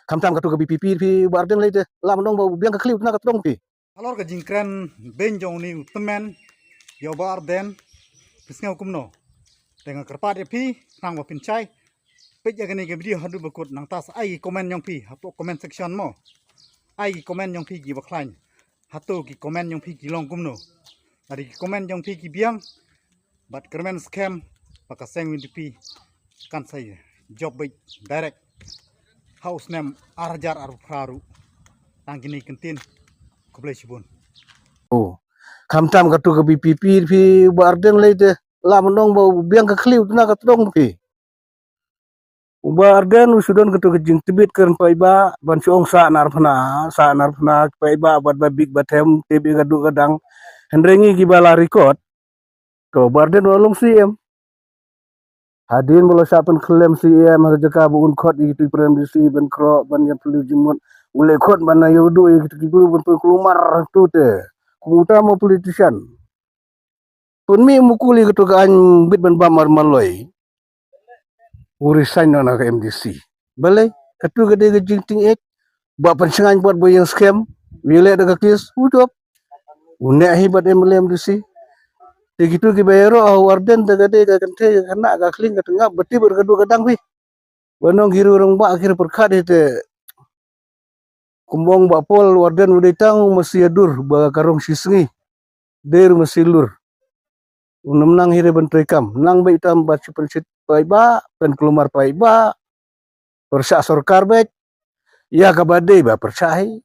Kam tam katu ke BPP pi barden le de lam dong bau biang ke kliu na katong pi. Alor ka jingkren benjong ni utemen yo bar den pisngau kumno dengan kerpat pi nang wapin chai pej agani ke video hadu bakut nang tas ai komen yang pi hapo comment section mo ai komen yang pi gi baklain hatu ki komen yang pi gi long kumno dari komen yang pi gi biang bat kermen scam pakaseng win pi kan saya job baik direct house name arjar arfaru tangini kentin Kublai Oh. Kam tam katu ke BPP pi barden le de lam dong bau biang ke kliu na katong pi. Barden usudon katu ke jing tibit keren pai ba ban siong sa nar phna pai ba bat ba big batem tibi gadu gadang hendrengi gi bala record to barden walong CM hadin bolo sapen klem CM harjaka bu un khot itu prem si ban kro ban ya pelu jimut ule khot ban na yudu gitu gitu ban kelumar tu te kuta mo politician pun mi mukuli gitu kan bit ban bamar maloi urisan na ke MDC balai katu gede ke jingting ek ba pensengan buat boyang scam wile daga kis udop unek hibat MDC begitu ki bayaro warden daga de ga kante kana ga kling ga tengah beti bergadu gadang pi banong giru rong ba akhir perkat itu kumbong ba pol warden udah tang masih adur ba karong sisngi der masih lur unam nang hire ban trekam nang ba itam ba pensit pai ba pen kelumar pai ba persa sorkar bet ya ka bade ba persahi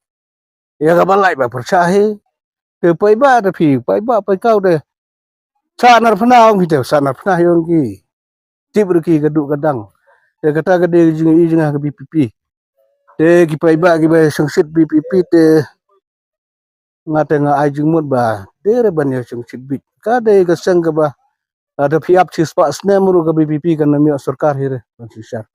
ya ka balai ba persahi te pai ba da pi pai ba pai kau de sanar pernah om kita sanar pernah yang ki tibur ki gadu gadang te kata gede jing i jing ke BPP te ki pai ba ki ba sengsit BPP te ngate nga ai jing mut ba dere ban ya sengsit bit ka de ka sang ka ba ada piap cis pak sne muru ke BPP kan mi sarkar hire ban sisar